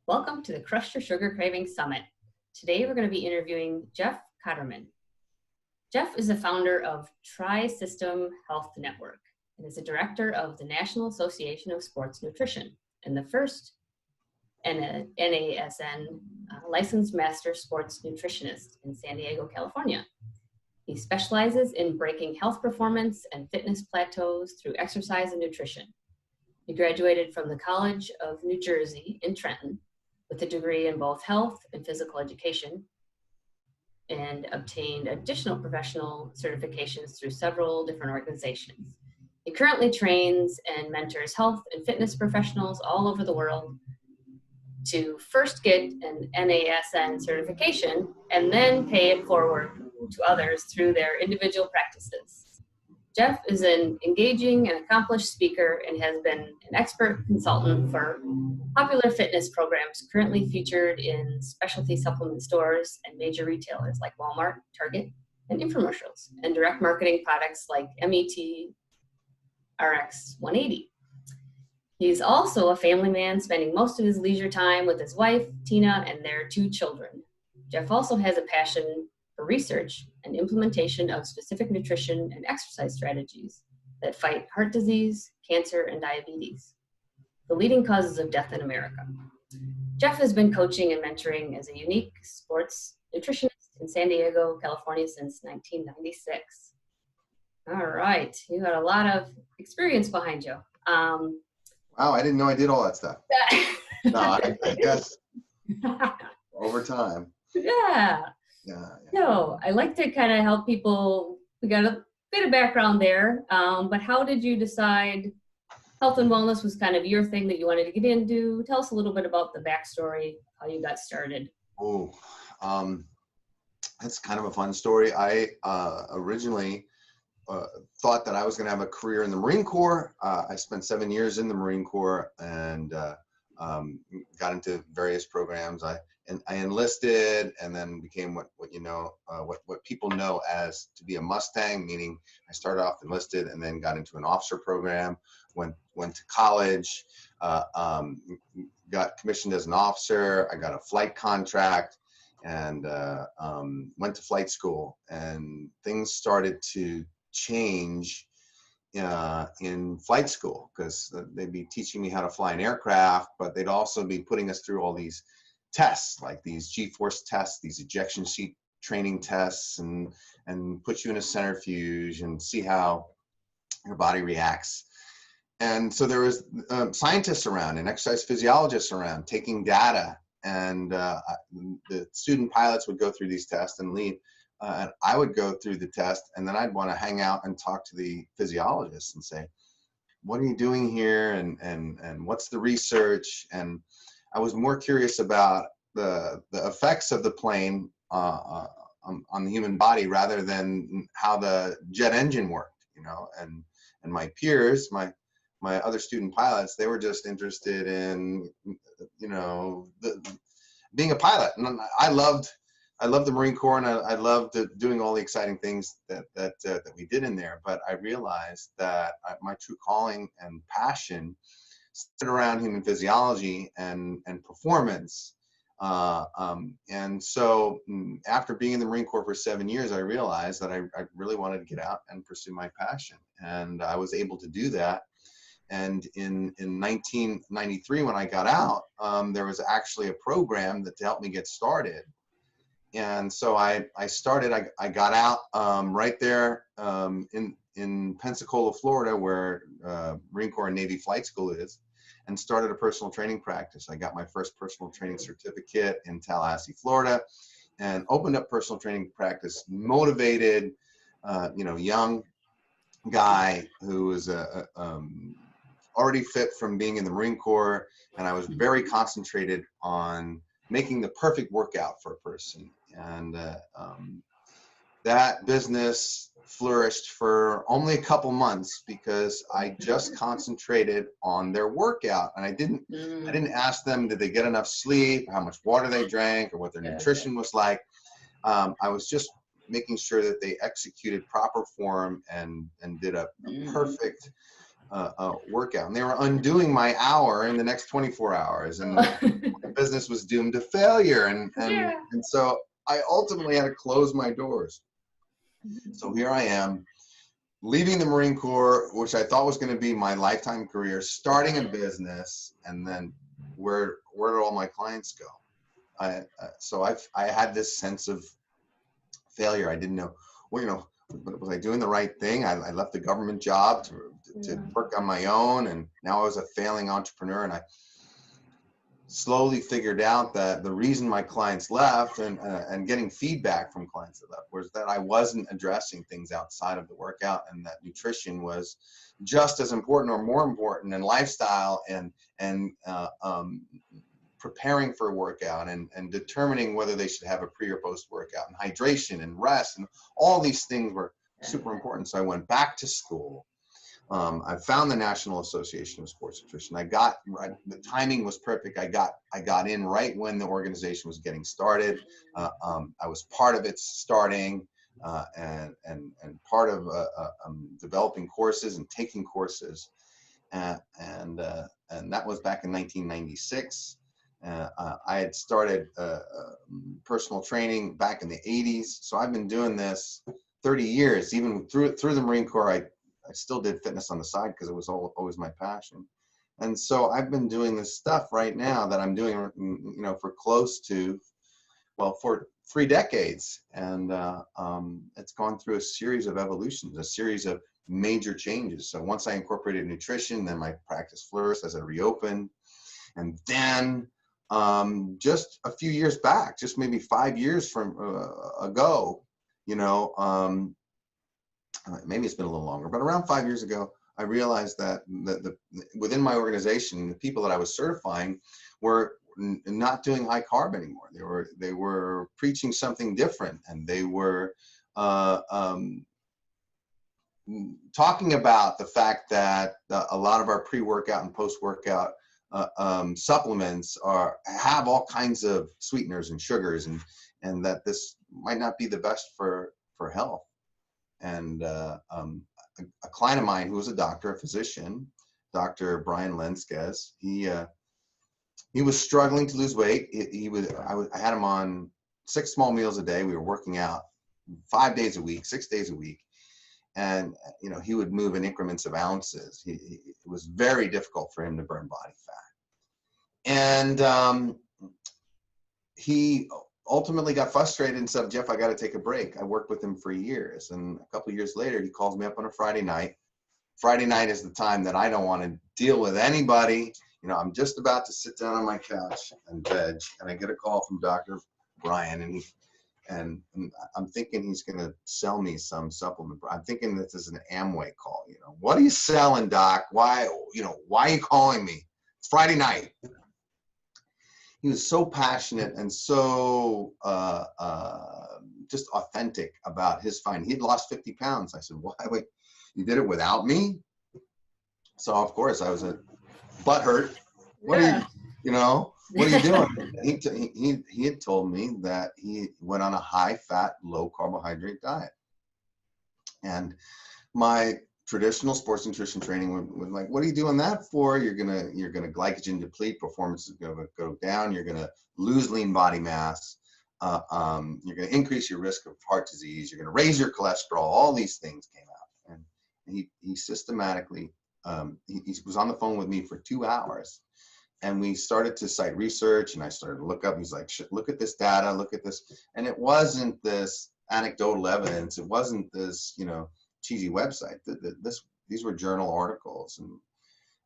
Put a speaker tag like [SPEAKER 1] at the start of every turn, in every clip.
[SPEAKER 1] Welcome to the Crush Your Sugar Cravings Summit. Today we're going to be interviewing Jeff Kotterman. Jeff is the founder of Tri-System Health Network and is the director of the National Association of Sports Nutrition and the first NASN licensed master sports nutritionist in San Diego, California. He specializes in breaking health performance and fitness plateaus through exercise and nutrition. He graduated from the College of New Jersey in Trenton with a degree in both health and physical education, and obtained additional professional certifications through several different organizations. He currently trains and mentors health and fitness professionals all over the world to first get an NASN certification and then pay it forward to others through their individual practices. Jeff is an engaging and accomplished speaker and has been an expert consultant for popular fitness programs currently featured in specialty supplement stores and major retailers like Walmart, Target, and infomercials, and direct marketing products like MET RX 180. He's also a family man, spending most of his leisure time with his wife, Tina, and their 2 children. Jeff also has a passion for research and implementation of specific nutrition and exercise strategies that fight heart disease, cancer, and diabetes, the leading causes of death in America. Jeff has been coaching and mentoring as a unique sports nutritionist in San Diego, California since 1996. All right, you got a lot of experience behind you.
[SPEAKER 2] Wow, I didn't know I did all that stuff. No, I guess over time.
[SPEAKER 1] Yeah. No, I like to kind of help people. We got a bit of background there, but how did you decide health and wellness was kind of your thing that you wanted to get into? Tell us a little bit about the backstory, how you got started.
[SPEAKER 2] Oh, that's kind of a fun story. I originally thought that I was going to have a career in the Marine Corps. I spent 7 years in the Marine Corps and got into various programs. I enlisted and then became what people know as to be a Mustang, meaning I started off enlisted and then got into an officer program, went to college, got commissioned as an officer. I got a flight contract and went to flight school, and things started to change in flight school because they'd be teaching me how to fly an aircraft, but they'd also be putting us through all these tests, like these G-force tests, these ejection seat training tests, and put you in a centrifuge and see how your body reacts. And so there was scientists around and exercise physiologists around taking data, and the student pilots would go through these tests and lead. And I would go through the test, and then I'd want to hang out and talk to the physiologists and say, what are you doing here? And what's the research? And I was more curious about the effects of the plane on the human body rather than how the jet engine worked, and my peers, my other student pilots, they were just interested in, being a pilot. And I loved the Marine Corps, and I loved doing all the exciting things that we did in there. But I realized that my true calling and passion centered around human physiology and performance. And so after being in the Marine Corps for 7 years, I realized that I really wanted to get out and pursue my passion. And I was able to do that. And in 1993, when I got out, there was actually a program to help me get started. And so I got out right there in Pensacola, Florida, where Marine Corps and Navy Flight School is, and started a personal training practice. I got my first personal training certificate in Tallahassee, Florida, and opened up personal training practice, motivated, young guy who was already fit from being in the Marine Corps. And I was very concentrated on making the perfect workout for a person. And that business flourished for only a couple months because I just concentrated on their workout, and I didn't ask them, did they get enough sleep, how much water they drank, or what their nutrition was like. I was just making sure that they executed proper form and did a perfect workout. And they were undoing my hour in the next 24 hours. And my business was doomed to failure.
[SPEAKER 1] Yeah.
[SPEAKER 2] And so I ultimately had to close my doors. So here I am, leaving the Marine Corps, which I thought was going to be my lifetime career, starting a business, and then where did all my clients go? I had this sense of failure. I didn't know, well, was I doing the right thing? I left the government job to work on my own, and now I was a failing entrepreneur. And I slowly figured out that the reason my clients left and getting feedback from clients that left was that I wasn't addressing things outside of the workout, and that nutrition was just as important or more important, and lifestyle and preparing for a workout and determining whether they should have a pre or post workout, and hydration and rest, and all these things were super important. So I went back to school. I found the National Association of Sports Nutrition. The timing was perfect. I got in right when the organization was getting started. I was part of its starting and part of developing courses and taking courses. And that was back in 1996. I had started personal training back in the 80s. So I've been doing this 30 years. Even through the Marine Corps, I still did fitness on the side because it was always my passion. And so I've been doing this stuff right now that I'm doing, for close to, for 3 decades. And it's gone through a series of evolutions, a series of major changes. So once I incorporated nutrition, then my practice flourished as I reopened. And then just a few years back, just maybe 5 years ago, maybe it's been a little longer, but around 5 years ago, I realized that within my organization, the people that I was certifying were not doing high carb anymore. They were preaching something different, and they were talking about the fact that a lot of our pre-workout and post-workout supplements have all kinds of sweeteners and sugars, and that this might not be the best for health. And a client of mine who was a doctor, a physician, Dr. Brian Lenskes, he was struggling to lose weight. I had him on 6 small meals a day. We were working out 5 days a week, 6 days a week. And, he would move in increments of ounces. It was very difficult for him to burn body fat. And he ultimately got frustrated and said, "Jeff, I got to take a break." I worked with him for years. And a couple of years later, he calls me up on a Friday night. Friday night is the time that I don't want to deal with anybody. I'm just about to sit down on my couch and veg, and I get a call from Dr. Brian, and I'm thinking he's going to sell me some supplement. I'm thinking this is an Amway call. What are you selling, Doc? Why are you calling me? It's Friday night. He was so passionate and so just authentic about his find. He'd lost 50 pounds. I said, "Why? Wait, you did it without me?" So of course I was a butthurt. What are what are you doing? He had told me that he went on a high-fat, low-carbohydrate diet, and my traditional sports nutrition training was like, "What are you doing that for? You're gonna glycogen deplete, performance is gonna go down, you're gonna lose lean body mass, you're gonna increase your risk of heart disease, you're gonna raise your cholesterol." All these things came out, and he systematically he was on the phone with me for 2 hours, and we started to cite research, and I started to look up. He's like, "Look at this data, look at this," and it wasn't this anecdotal evidence, it wasn't this cheesy website. These were journal articles,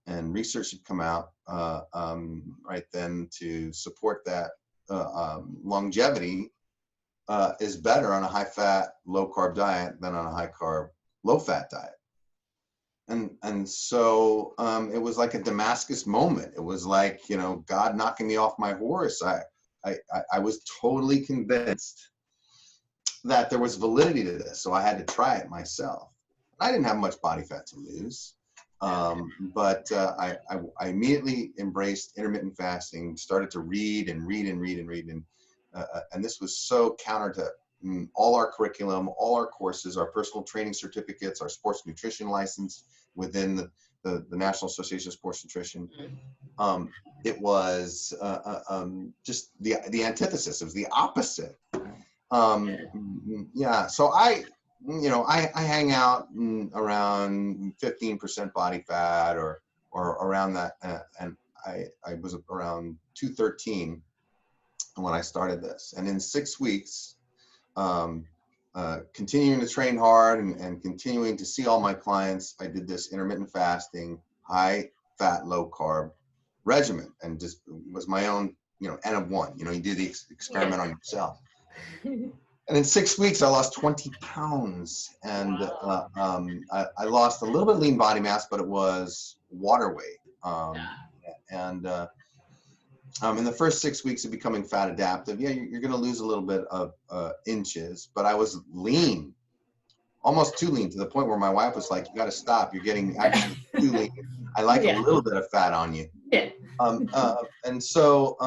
[SPEAKER 2] and research had come out right then to support that longevity is better on a high-fat, low-carb diet than on a high-carb, low-fat diet. And so it was like a Damascus moment. It was like God knocking me off my horse. I was totally convinced that there was validity to this, so I had to try it myself. I didn't have much body fat to lose, but I immediately embraced intermittent fasting, started to read, and this was so counter to all our curriculum, all our courses, our personal training certificates, our sports nutrition license within the National Association of Sports Nutrition.
[SPEAKER 1] Mm.
[SPEAKER 2] It was just the antithesis. It was the opposite. Yeah. So I hang out around 15% body fat or around that, and I was around 213 when I started this, and in 6 weeks, continuing to train hard and continuing to see all my clients, I did this intermittent fasting, high fat, low carb regimen, and just was my own, N of one. You do the experiment on yourself. And in 6 weeks, I lost 20 pounds, and
[SPEAKER 1] Wow.
[SPEAKER 2] I lost a little bit of lean body mass, but it was water weight. And in the first 6 weeks of becoming fat adaptive, you're going to lose a little bit of inches, but I was lean, almost too lean, to the point where my wife was like, "You got to stop. You're getting actually too lean. I like a
[SPEAKER 1] Yeah.
[SPEAKER 2] little bit of fat on you."
[SPEAKER 1] Yeah.
[SPEAKER 2] And so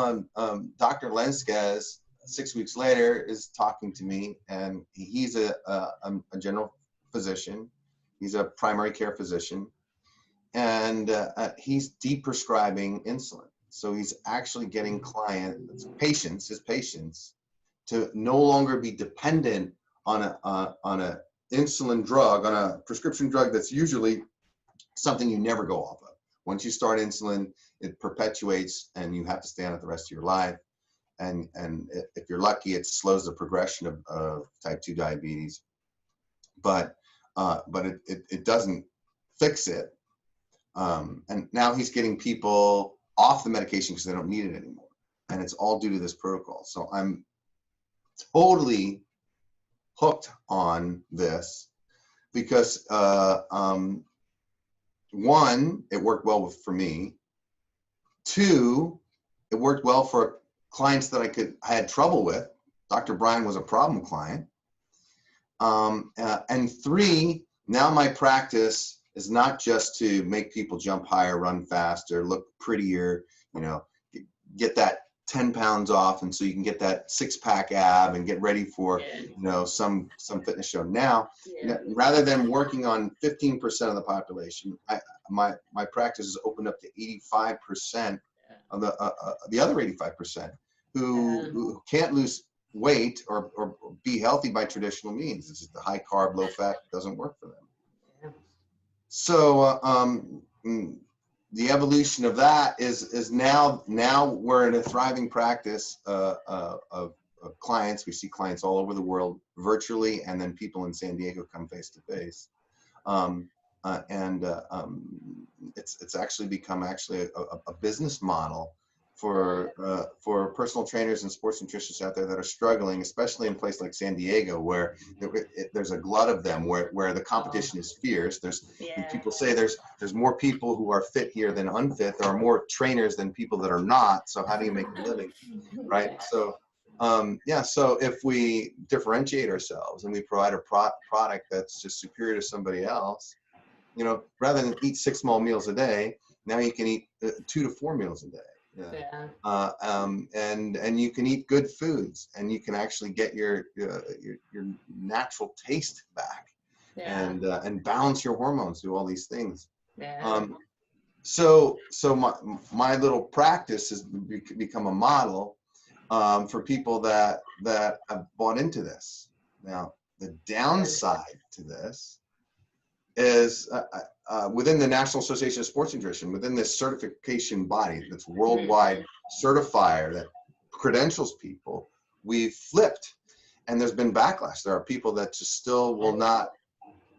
[SPEAKER 2] Dr. Lenskes, 6 weeks later, is talking to me, and he's a general physician. He's a primary care physician, and he's de-prescribing insulin. So he's actually getting his patients, to no longer be dependent on a insulin drug, on a prescription drug that's usually something you never go off of. Once you start insulin, it perpetuates, and you have to stay on it the rest of your life. And if you're lucky, it slows the progression of type 2 diabetes, but it doesn't fix it. And now he's getting people off the medication because they don't need it anymore, and it's all due to this protocol. So I'm totally hooked on this because one, it worked well for me. Two, it worked well for clients that I had trouble with. Dr. Brian was a problem client. And three, now my practice is not just to make people jump higher, run faster, look prettier, get that 10 pounds off, and so you can get that 6-pack ab and get ready for some fitness show. Now, rather than working on 15% of the population, my practice is opened up to 85% of the other 85% who can't lose weight or be healthy by traditional means. It's just the high carb, low fat doesn't work for them. So the evolution of that is now we're in a thriving practice of clients. We see clients all over the world virtually, and then people in San Diego come face to face. It's actually become a business model for personal trainers and sports nutritionists out there that are struggling, especially in a place like San Diego, where there's a glut of them, where the competition is fierce. People say there's more people who are fit here than unfit. There are more trainers than people that are not. So how do you make a living, right? So so if we differentiate ourselves and we provide a product that's just superior to somebody else, rather than eat 6 small meals a day, now you can eat 2 to 4 meals a day. And you can eat good foods, and you can actually get your natural taste back, and balance your hormones, do all these things. So my little practice has become a model for people that have bought into this. Now, the downside to this is within the National Association of Sports Nutrition, within this certification body that's worldwide certifier that credentials people, we've flipped, and there's been backlash. There are people that just still will not.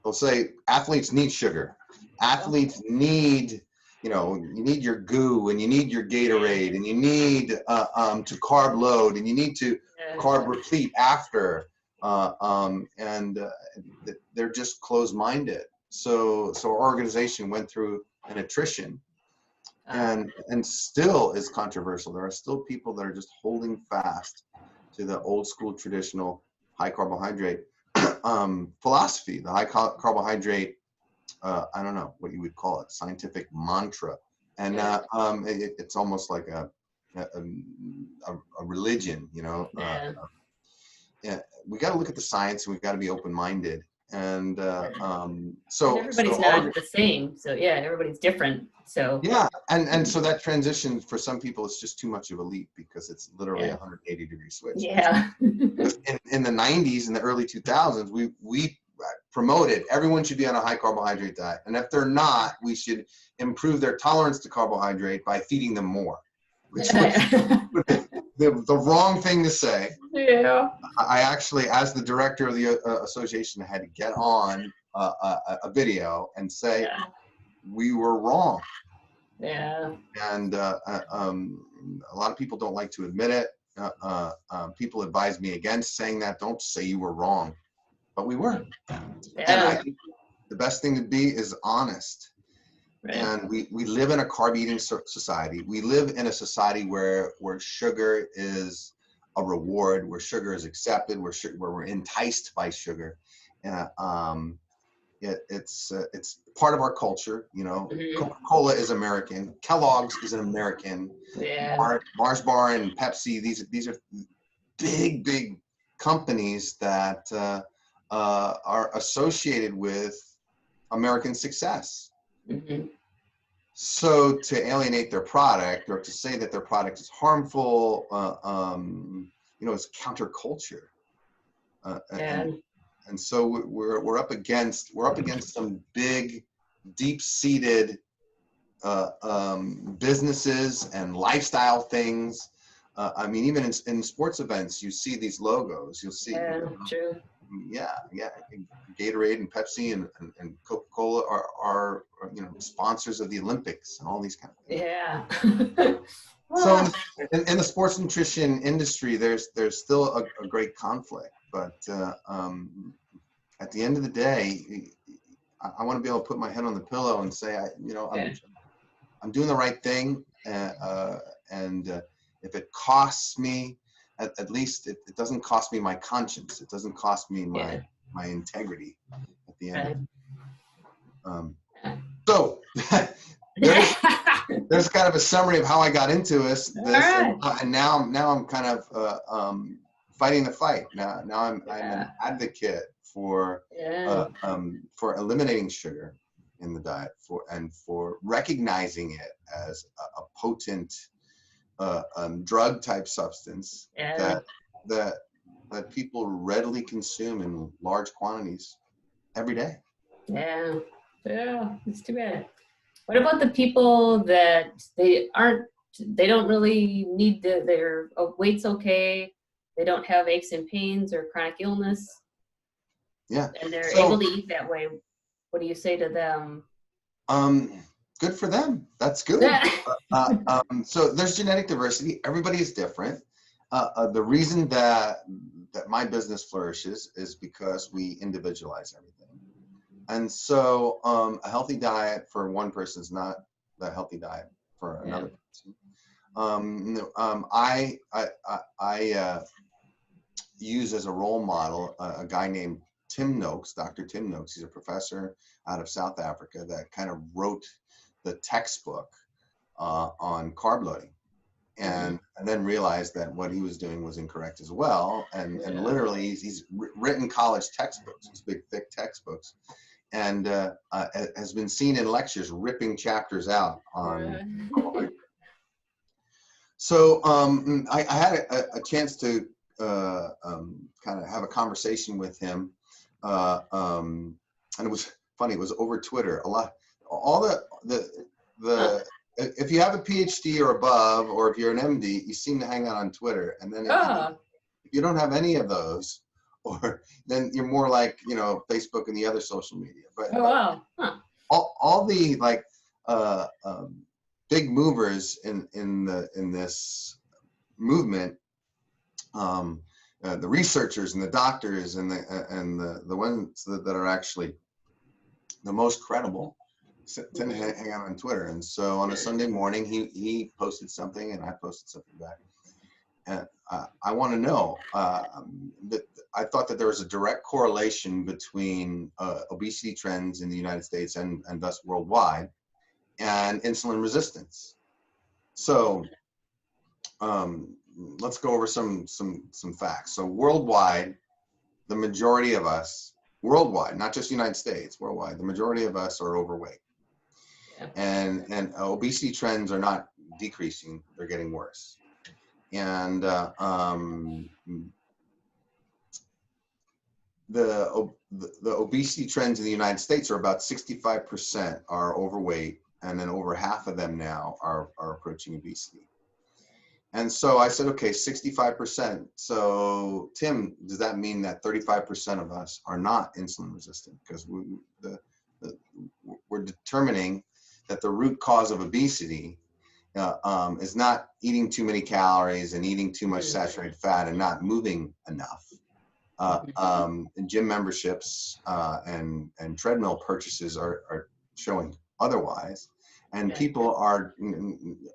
[SPEAKER 2] They'll say athletes need sugar. Athletes need, you need your goo, and you need your Gatorade, and you need to carb load, and you need to carb replete after, and they're just closed-minded. So our organization went through an attrition, and still is controversial. There are still people that are just holding fast to the old school traditional high carbohydrate philosophy, the high carbohydrate, I don't know what you would call it, scientific mantra. And it's almost like a religion, we got to look at the science, and we've got to be open-minded. And
[SPEAKER 1] And
[SPEAKER 2] so
[SPEAKER 1] everybody's
[SPEAKER 2] all,
[SPEAKER 1] not the same. So yeah, everybody's different. So
[SPEAKER 2] yeah, and so that transition for some people is just too much of a leap because it's literally a
[SPEAKER 1] yeah.
[SPEAKER 2] 180-degree switch.
[SPEAKER 1] Yeah.
[SPEAKER 2] In the 90s and the early 2000s, we promoted everyone should be on a high carbohydrate diet, and if they're not, we should improve their tolerance to carbohydrate by feeding them more, which was the wrong thing to say.
[SPEAKER 1] Yeah.
[SPEAKER 2] I actually, as the director of the association, had to get on a video and say
[SPEAKER 1] Yeah.
[SPEAKER 2] we were wrong.
[SPEAKER 1] Yeah.
[SPEAKER 2] And a lot of people don't like to admit it. People advise me against saying that. Don't say you were wrong, but we were. And I
[SPEAKER 1] Yeah.
[SPEAKER 2] think the best thing to be is honest.
[SPEAKER 1] Right.
[SPEAKER 2] And we live in a carb eating society. We live in a society where sugar is a reward, where sugar is accepted, where we're enticed by sugar. It's part of our culture. You know,
[SPEAKER 1] Mhm.
[SPEAKER 2] Coca-Cola is American. Kellogg's is an American.
[SPEAKER 1] Yeah.
[SPEAKER 2] Mars Bar and Pepsi. These are big companies that are associated with American success.
[SPEAKER 1] Mhm.
[SPEAKER 2] So to alienate their product or to say that their product is harmful, is counterculture.
[SPEAKER 1] Yeah.
[SPEAKER 2] And so we're up against some big, deep-seated businesses and lifestyle things. I mean, even in sports events, you see these logos. You'll see,
[SPEAKER 1] Yeah. True.
[SPEAKER 2] yeah. Gatorade and Pepsi and Coca-Cola are sponsors of the Olympics and all these kind of things.
[SPEAKER 1] Yeah.
[SPEAKER 2] So in the sports nutrition industry, there's still a great conflict, but at the end of the day, I want to be able to put my head on the pillow and say, I'm doing the right thing, and if it costs me, at least it doesn't cost me my conscience. It doesn't cost me my integrity at the end.
[SPEAKER 1] Right.
[SPEAKER 2] So there's kind of a summary of how I got into this,
[SPEAKER 1] Right.
[SPEAKER 2] and now I'm kind of fighting the fight. Now I'm an advocate for eliminating sugar in the diet for recognizing it as a potent drug type substance that people readily consume in large quantities every day.
[SPEAKER 1] Yeah. It's too bad. What about the people that they don't really need their weight's okay, they don't have aches and pains or chronic illness,
[SPEAKER 2] Yeah.
[SPEAKER 1] and they're able to eat that way? What do you say to them?
[SPEAKER 2] Good for them. That's good. So there's genetic diversity. Everybody is different. The reason that my business flourishes is because we individualize everything. And so a healthy diet for one person is not the healthy diet for another person. I use as a role model a guy named Tim Noakes, Dr. Tim Noakes. He's a professor out of South Africa that kind of wrote the textbook on carb loading, and then realized that what he was doing was incorrect as well. And literally, he's written college textbooks, these big, thick textbooks, and has been seen in lectures ripping chapters out on carbohydrates. So I had a chance to kind of have a conversation with him, and it was funny. It was over Twitter. If you have a PhD or above, or if you're an MD, you seem to hang out on Twitter. And then if you don't have any of those, then you're more like Facebook and the other social media. But all the big movers in this movement, the researchers and the doctors and the ones that are actually the most credible, tend to hang out on Twitter. And so on a Sunday morning, he posted something and I posted something back. And I want to know that I thought that there was a direct correlation between obesity trends in the United States and thus worldwide and insulin resistance. So let's go over some facts. So worldwide, the majority of us worldwide, not just United States, worldwide, the majority of us are overweight.
[SPEAKER 1] Yeah.
[SPEAKER 2] And obesity trends are not decreasing, they're getting worse. And the obesity trends in the United States are about 65% are overweight, and then over half of them now are approaching obesity. And so I said, okay, 65%. So Tim, does that mean that 35% of us are not insulin resistant? Because we're determining that the root cause of obesity is not eating too many calories and eating too much saturated fat and not moving enough. Gym memberships and treadmill purchases are showing otherwise. And people are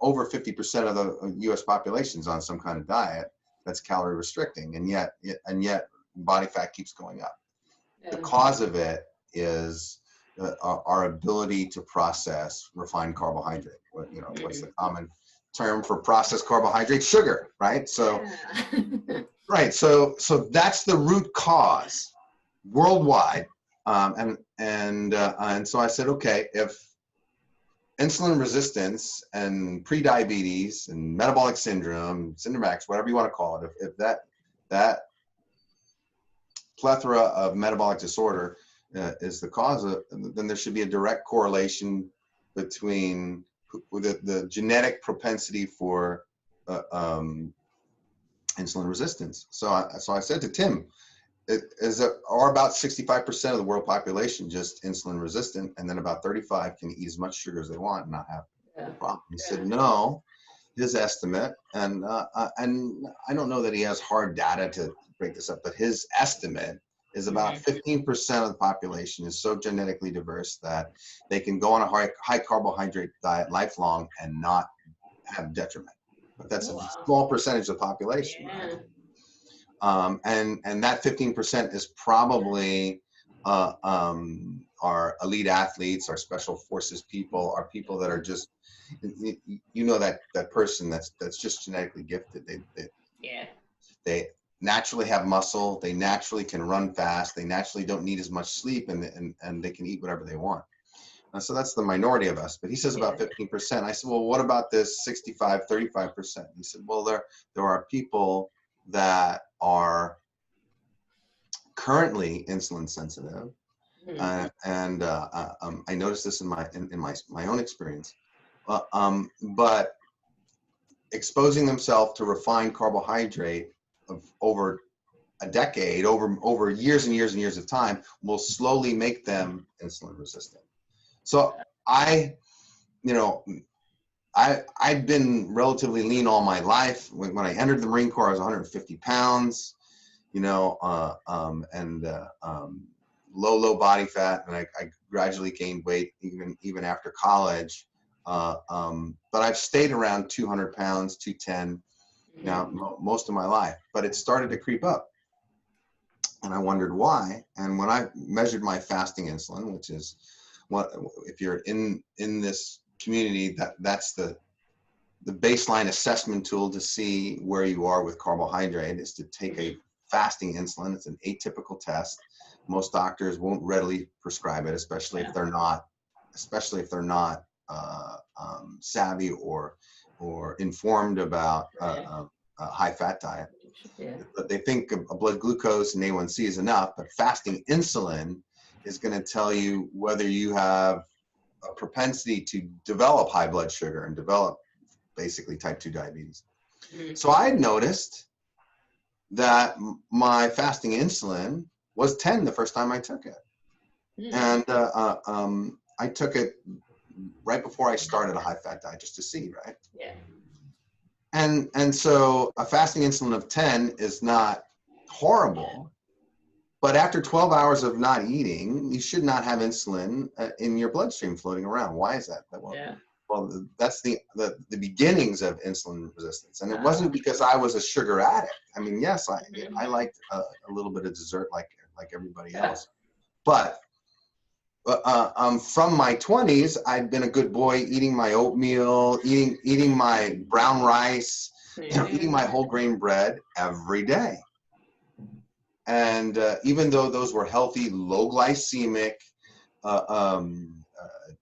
[SPEAKER 2] over 50% of the U.S. population's on some kind of diet that's calorie restricting, and yet body fat keeps going up. The cause of it is our ability to process refined carbohydrate. What's the common term for processed carbohydrate? Sugar, right? So, right. So that's the root cause worldwide. And so I said, okay, if insulin resistance and prediabetes and metabolic syndrome, syndrome X, whatever you want to call it, if that plethora of metabolic disorder is the cause of, then there should be a direct correlation between the genetic propensity for insulin resistance. So I said to Tim, are about 65% of the world population just insulin resistant, and then about 35 can eat as much sugar as they want and not have a problem. He said no, his estimate, and I don't know that he has hard data to break this up, but his estimate is about 15% of the population is so genetically diverse that they can go on a high carbohydrate diet lifelong and not have detriment. But that's a small percentage of the population, right? And that 15% is probably our elite athletes, our special forces people, our people that are just, that person that's just genetically gifted. They naturally have muscle. They naturally can run fast. They naturally don't need as much sleep, and they can eat whatever they want. So that's the minority of us. But he says about 15%. I said, well, what about this 65, 35%? He said, well, there are people that are currently insulin sensitive, and I noticed this in my own experience. But exposing themselves to refined carbohydrate over a decade, over years and years and years of time, will slowly make them insulin resistant. So I've been relatively lean all my life. When I entered the Marine Corps, I was 150 pounds, low body fat, and I gradually gained weight even after college. But I've stayed around 200 pounds, 210 now most of my life. But it started to creep up, and I wondered why. And when I measured my fasting insulin, which is what, if you're in this community, that's the baseline assessment tool to see where you are with carbohydrate, is to take a fasting insulin. It's an atypical test. Most doctors won't readily prescribe it, especially if they're not savvy or informed about a high fat diet. But they think a blood glucose and A1C is enough, but fasting insulin is going to tell you whether you have a propensity to develop high blood sugar and develop basically type 2 diabetes. So I noticed that my fasting insulin was 10 the first time I took it. And I took it right before I started a high fat diet, just to see, right? And so a fasting insulin of 10 is not horrible, but after 12 hours of not eating, you should not have insulin in your bloodstream floating around. Why is that? Well, that's the beginnings of insulin resistance. And it wasn't because I was a sugar addict. I mean, yes, I liked a little bit of dessert like everybody else. But from my 20s, I'd been a good boy, eating my oatmeal, eating my brown rice, eating my whole grain bread every day. And even though those were healthy, low glycemic,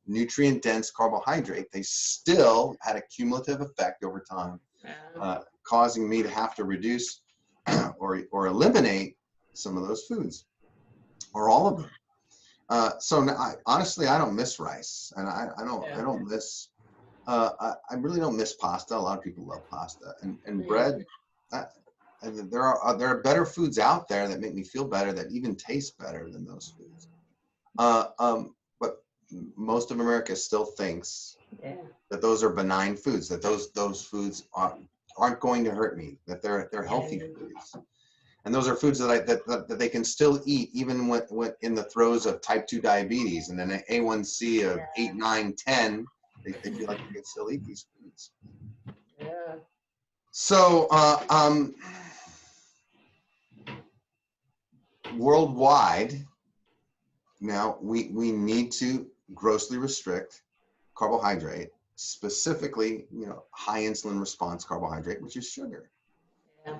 [SPEAKER 2] nutrient dense carbohydrate, they still had a cumulative effect over time, causing me to have to reduce or eliminate some of those foods, or all of them. So honestly, I don't miss rice, and I don't miss. I really don't miss pasta. A lot of people love pasta and bread. And there are better foods out there that make me feel better, that even taste better than those foods. But most of America still thinks that those are benign foods, that those foods aren't going to hurt me, that they're healthy foods. And those are foods that they can still eat even when in the throes of type 2 diabetes and an A1C of 8, 9, 10. They feel like they can still eat these foods.
[SPEAKER 1] Yeah.
[SPEAKER 2] So worldwide, now we need to grossly restrict carbohydrate, specifically, high insulin response carbohydrate, which is sugar.
[SPEAKER 1] Yeah.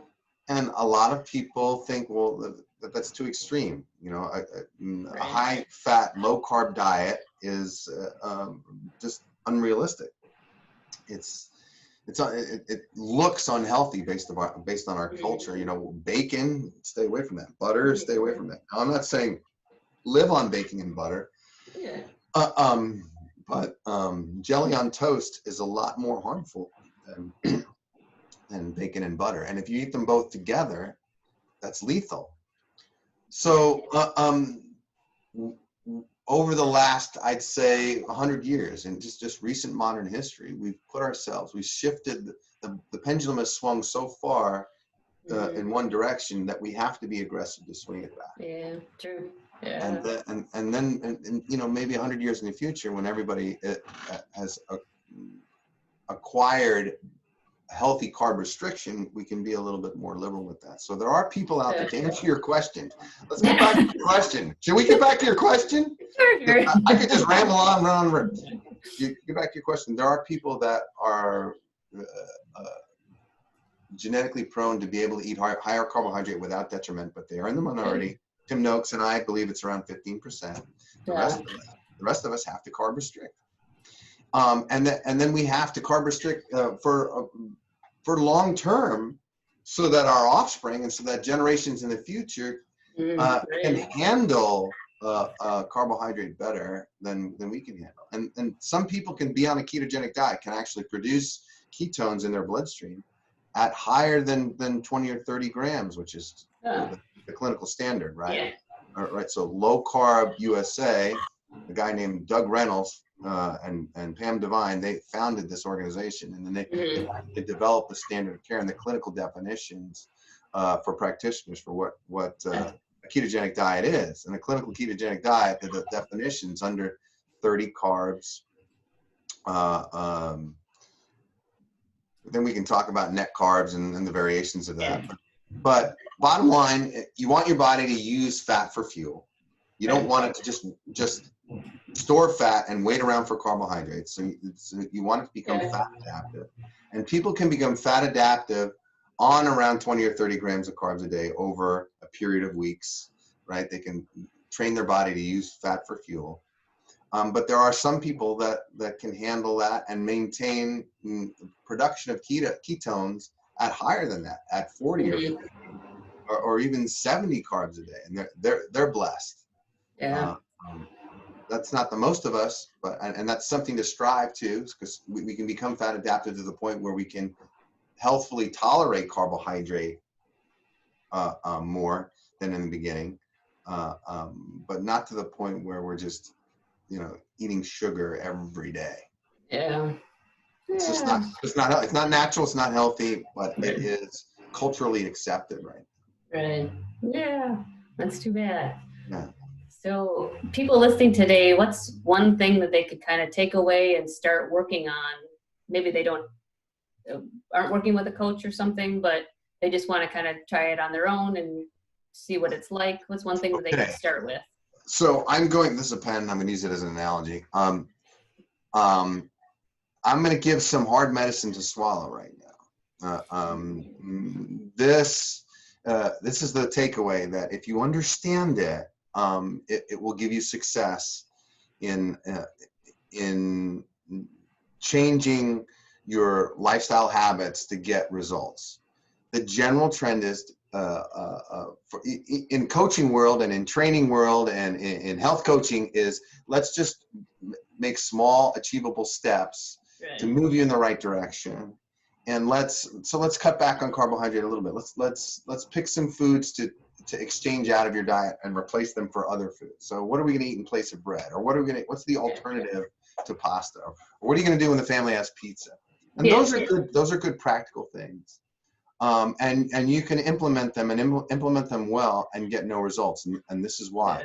[SPEAKER 2] And a lot of people think, well, that's too extreme. A high fat, low carb diet is just unrealistic. It looks unhealthy based on our culture. Bacon, stay away from that. Butter, stay away from that. Now, I'm not saying live on bacon and butter.
[SPEAKER 1] Yeah.
[SPEAKER 2] But jelly on toast is a lot more harmful than bacon and butter. And if you eat them both together, that's lethal. So over the last, I'd say, 100 years, and just recent modern history, we've shifted, the pendulum has swung so far in one direction that we have to be aggressive to swing it back.
[SPEAKER 1] Yeah, true. Yeah.
[SPEAKER 2] And then maybe 100 years in the future, when everybody has acquired healthy carb restriction, we can be a little bit more liberal with that. So there are people out there. To answer your question, let's get back to your question. Should we get back to your question?
[SPEAKER 1] Sure.
[SPEAKER 2] I could just ramble on. You get back to your question. There are people that are genetically prone to be able to eat higher carbohydrate without detriment, but they are in the minority. Tim Noakes and I believe it's around 15%. The rest of us have to carb restrict. And then we have to carb restrict for long term, so that our offspring and so that generations in the future can handle carbohydrate better than we can handle. And some people can be on a ketogenic diet, can actually produce ketones in their bloodstream at higher than 20 or 30 grams, which is the clinical standard, right? Yeah. Right. So Low Carb USA, a guy named Doug Reynolds and Pam Devine, they founded this organization, and then they developed the standard of care and the clinical definitions for practitioners for what a ketogenic diet is. And a clinical ketogenic diet, the definitions under 30 carbs. Then we can talk about net carbs and the variations of that. But bottom line, you want your body to use fat for fuel. You don't want it to just store fat and wait around for carbohydrates. So you want it to become fat adaptive. And people can become fat adaptive on around 20 or 30 grams of carbs a day over a period of weeks, right? They can train their body to use fat for fuel. But there are some people that can handle that and maintain production of ketones at higher than that, at 40 or 50, or even 70 carbs a day, and they're blessed.
[SPEAKER 1] Yeah.
[SPEAKER 2] That's not the most of us, and that's something to strive to, because we can become fat adaptive to the point where we can healthfully tolerate carbohydrate more than in the beginning, but not to the point where we're just eating sugar every day.
[SPEAKER 1] Yeah.
[SPEAKER 2] It's just not. It's not natural. It's not healthy, but it is culturally accepted, right?
[SPEAKER 1] Right. Yeah. That's too bad.
[SPEAKER 2] Yeah.
[SPEAKER 1] So people listening today, what's one thing that they could kind of take away and start working on? Maybe they aren't working with a coach or something, but they just want to kind of try it on their own and see what it's like. What's one thing that they can start with?
[SPEAKER 2] So this is a pen. I'm going to use it as an analogy. I'm going to give some hard medicine to swallow right now. this is the takeaway, that if you understand it, it will give you success in changing your lifestyle habits to get results. The general trend is in coaching world and in training world and in health coaching is, let's just make small achievable steps to move you in the right direction. And let's cut back on carbohydrate a little bit. Let's pick some foods to exchange out of your diet and replace them for other foods. So what are we going to eat in place of bread? Or what's the alternative to pasta? Or what are you going to do when the family has pizza? And those are good practical things. And you can implement them and implement them well and get no results. And this is why.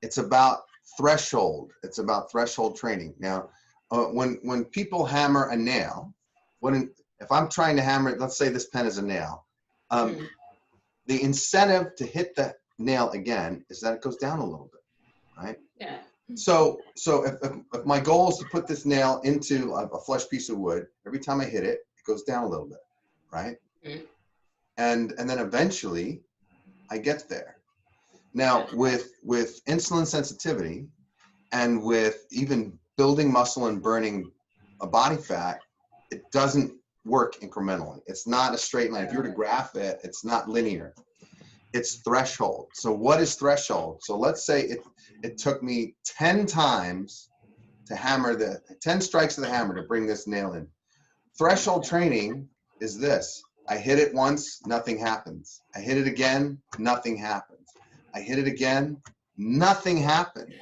[SPEAKER 2] It's about threshold. It's about threshold training. Now, when people hammer a nail, if I'm trying to hammer it, let's say this pen is a nail, the incentive to hit the nail again is that it goes down a little bit, right?
[SPEAKER 1] Yeah.
[SPEAKER 2] So if my goal is to put this nail into a flush piece of wood, every time I hit it, it goes down a little bit, right? And then eventually I get there. Now with insulin sensitivity and with even building muscle and burning a body fat, it doesn't work incrementally. It's not a straight line. If you were to graph it, it's not linear. It's threshold. So what is threshold? So let's say it took me 10 times to hammer 10 strikes of the hammer to bring this nail in. Threshold training is this. I hit it once, nothing happens. I hit it again, nothing happens. I hit it again, nothing happens,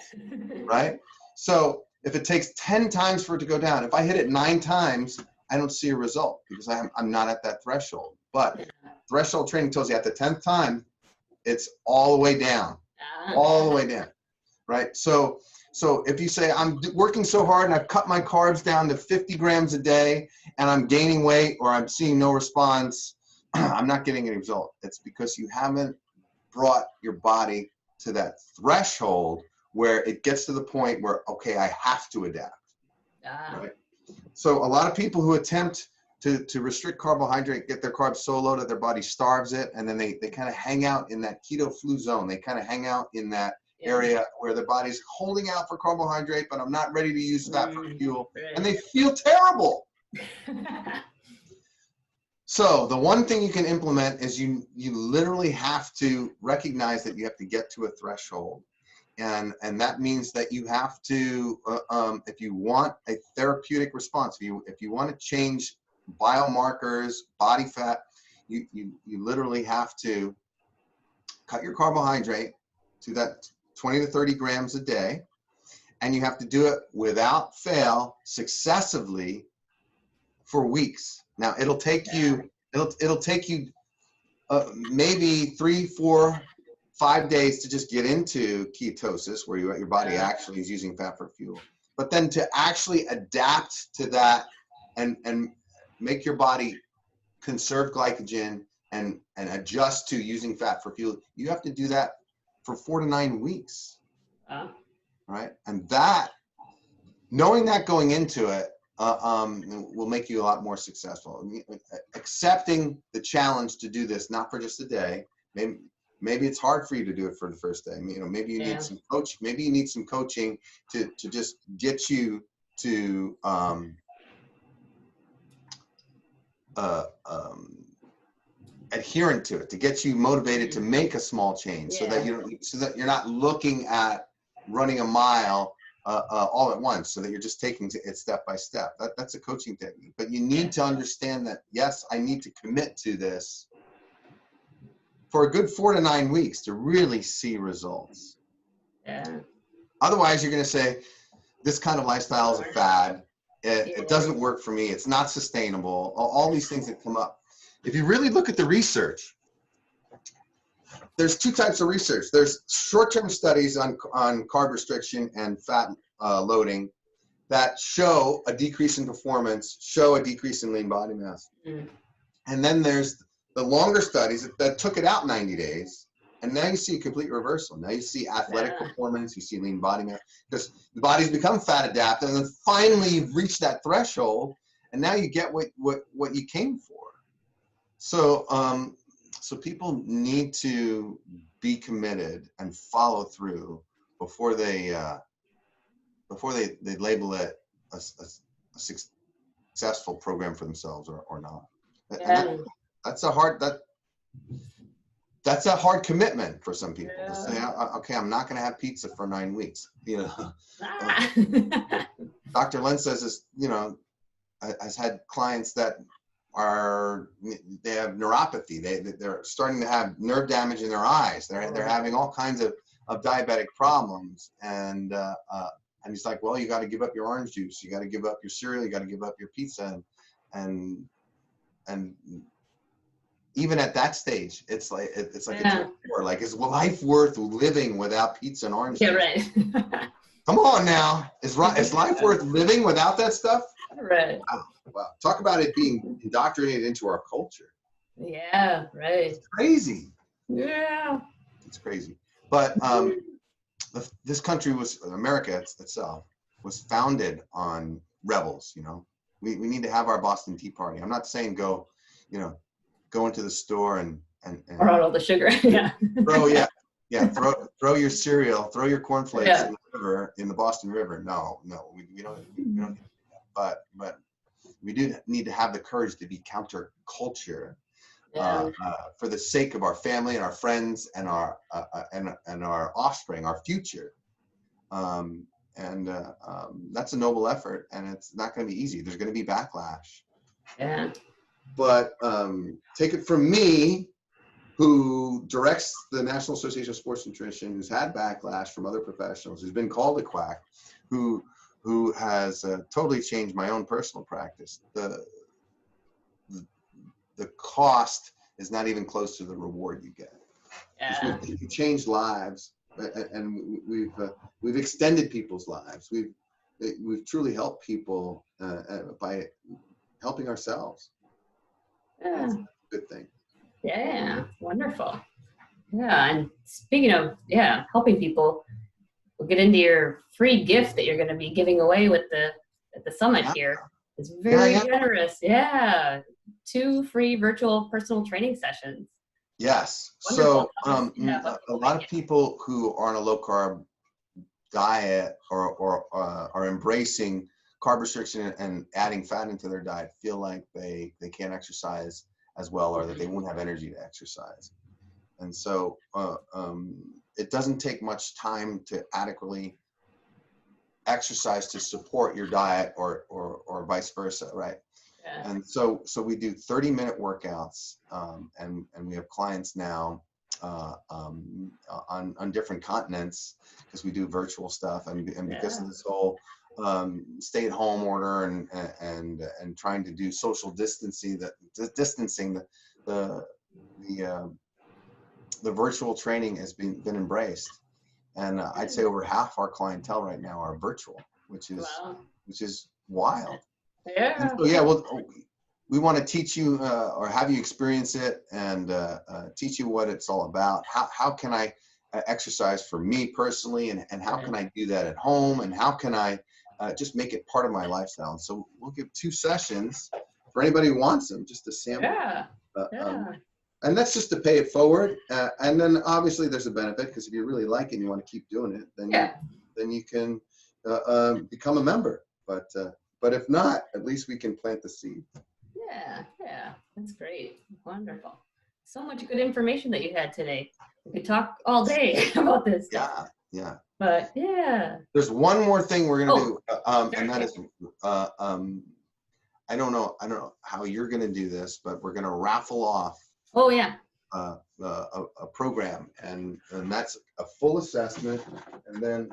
[SPEAKER 2] right? So if it takes 10 times for it to go down, if I hit it 9 times, I don't see a result because I'm not at that threshold. But threshold training tells you at the 10th time, it's all the way down, all the way down, right? So if you say, I'm working so hard and I've cut my carbs down to 50 grams a day and I'm gaining weight or I'm seeing no response, I'm not getting any result. It's because you haven't brought your body to that threshold where it gets to the point where, okay, I have to adapt, right? So a lot of people who attempt to restrict carbohydrate, get their carbs so low that their body starves it, and then they kind of hang out in that keto flu zone. They kind of hang out in that area where their body's holding out for carbohydrate, but I'm not ready to use fat for fuel, and they feel terrible. So the one thing you can implement is you literally have to recognize that you have to get to a threshold. And that means that you have to, if you want a therapeutic response, if you want to change biomarkers, body fat, you literally have to cut your carbohydrate to that 20 to 30 grams a day, and you have to do it without fail, successively, for weeks. Now it'll take you maybe 3, 4, 5 days to just get into ketosis, where your body actually is using fat for fuel. But then to actually adapt to that and make your body conserve glycogen and adjust to using fat for fuel, you have to do that for 4 to 9 weeks. Right? And that, knowing that going into it, will make you a lot more successful. Accepting the challenge to do this, not for just a day. Maybe it's hard for you to do it for the first day. Maybe you need some coach. Maybe you need some coaching to just get you to adherent to it, to get you motivated to make a small change, so that you're not looking at running a mile all at once, so that you're just taking it step by step. That's a coaching technique. But you need to understand that, yes, I need to commit to this for a good 4 to 9 weeks to really see results. Otherwise, you're going to say, this kind of lifestyle is a fad. It doesn't work for me. It's not sustainable. All these things that come up. If you really look at the research, there's 2 types of research. There's short-term studies on carb restriction and fat loading that show a decrease in performance, show a decrease in lean body mass. And then there's the longer studies that took it out 90 days, and now you see a complete reversal. Now you see athletic performance, you see lean body mass, because the body's become fat adapted, and then finally you've reached that threshold, and now you get what you came for. So so people need to be committed and follow through before they label it a successful program for themselves or not. And that's a hard commitment for some people to say, okay, I'm not going to have pizza for 9 weeks. Dr. Len says this, has had clients that they have neuropathy. They're starting to have nerve damage in their eyes. They're having all kinds of diabetic problems. And he's like, well, you got to give up your orange juice. You got to give up your cereal. You got to give up your pizza. And even at that stage, it's like a war. Like, is life worth living without pizza and orange juice?
[SPEAKER 1] Right.
[SPEAKER 2] Come on now. Is life worth living without that stuff?
[SPEAKER 1] Right.
[SPEAKER 2] Wow. Talk about it being indoctrinated into our culture.
[SPEAKER 1] Yeah, right.
[SPEAKER 2] It's crazy.
[SPEAKER 1] Yeah.
[SPEAKER 2] It's crazy. But this country America itself was founded on rebels, We need to have our Boston Tea Party. I'm not saying go into the store and
[SPEAKER 1] or out all the sugar.
[SPEAKER 2] throw your cereal, throw your cornflakes in the river, in the Boston River. No, we don't need that. But we do need to have the courage to be counterculture for the sake of our family and our friends and our offspring, our future. That's a noble effort, and it's not going to be easy. There's going to be backlash.
[SPEAKER 1] Yeah.
[SPEAKER 2] But take it from me, who directs the National Association of Sports Nutrition, who's had backlash from other professionals, who's been called a quack, who has totally changed my own personal practice. The cost is not even close to the reward you get.
[SPEAKER 1] Yeah.
[SPEAKER 2] You change lives, and we've extended people's lives. We've truly helped people by helping ourselves.
[SPEAKER 1] Yeah.
[SPEAKER 2] That's a good thing.
[SPEAKER 1] Yeah, wonderful. Yeah, and speaking of helping people, we'll get into your free gift that you're going to be giving away at the summit here. It's very generous. Yeah, 2 free virtual personal training sessions.
[SPEAKER 2] Yes.
[SPEAKER 1] Wonderful.
[SPEAKER 2] So a lot of people who are on a low carb diet or are embracing carb restriction and adding fat into their diet feel like they can't exercise as well, or that they won't have energy to exercise. And so it doesn't take much time to adequately exercise to support your diet or vice versa, right? Yeah. And so we do 30-minute workouts, and we have clients now on different continents, because we do virtual stuff, and because of this whole stay-at-home order and trying to do social distancing, the virtual training has been embraced, and I'd say over half our clientele right now are virtual, which is wild. Yeah. And so we want to teach you or have you experience it, and teach you what it's all about. How can I exercise for me personally, and how can I do that at home, and how can I just make it part of my lifestyle? And so we'll give 2 sessions for anybody who wants them, just to sample. And that's just to pay it forward. And then obviously there's a benefit, because if you really like it and you want to keep doing it, then you can become a member. But if not, at least we can plant the seed.
[SPEAKER 1] Yeah, that's great. Wonderful. So much good information that you had today. We could talk all day about this stuff.
[SPEAKER 2] Yeah.
[SPEAKER 1] But
[SPEAKER 2] there's one more thing we're gonna do, and that is, I don't know how you're gonna do this, but we're gonna raffle off. A program, and that's a full assessment, and then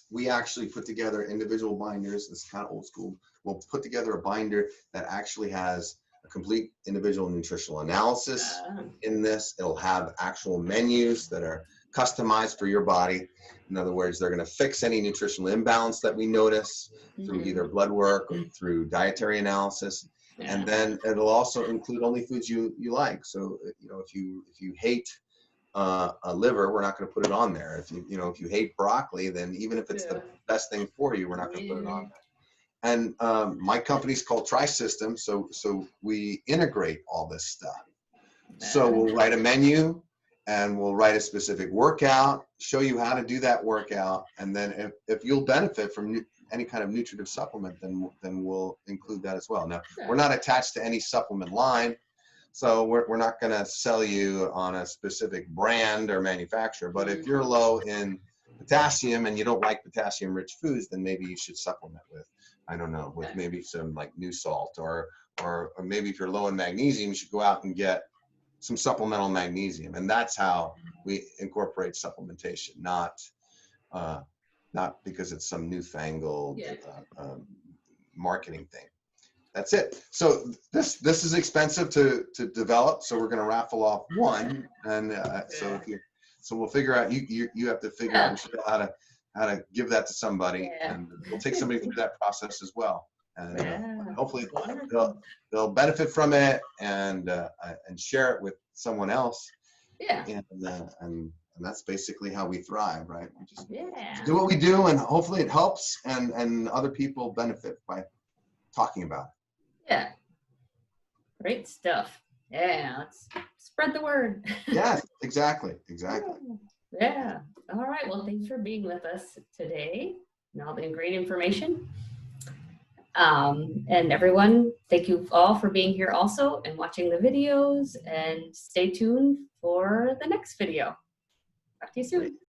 [SPEAKER 2] we actually put together individual binders. This is kind of old school. We'll put together a binder that actually has a complete individual nutritional analysis in this. It'll have actual menus that are customized for your body. In other words, they're going to fix any nutritional imbalance that we notice through either blood work or through dietary analysis. And then it'll also include only foods you like. So, if you hate a liver, we're not going to put it on there. If you hate broccoli, then even if it's the best thing for you, we're not going to put it on there. And my company's called Tri-System, so we integrate all this stuff. So we'll write a menu, and we'll write a specific workout, show you how to do that workout, and then if you'll benefit from any kind of nutritive supplement, then we'll include that as well. Now, we're not attached to any supplement line, so we're not going to sell you on a specific brand or manufacturer. But if you're low in potassium and you don't like potassium-rich foods, then maybe you should supplement with, I don't know, with maybe some like new salt, or maybe if you're low in magnesium, you should go out and get some supplemental magnesium. And that's how we incorporate supplementation, not because it's some newfangled marketing thing. That's it. So this is expensive to develop, so we're going to raffle off one, and so we'll figure out, you have to figure out how to give that to somebody, and we'll take somebody through that process as well, and hopefully they'll benefit from it, and share it with someone else. And that's basically how we thrive, right? We just do what we do, and hopefully it helps, and other people benefit by talking about it.
[SPEAKER 1] Yeah. Great stuff. Yeah, let's spread the word.
[SPEAKER 2] Yes, exactly.
[SPEAKER 1] Yeah. All right. Well, thanks for being with us today and all the great information. And everyone, thank you all for being here also and watching the videos, and stay tuned for the next video. Talk to you soon.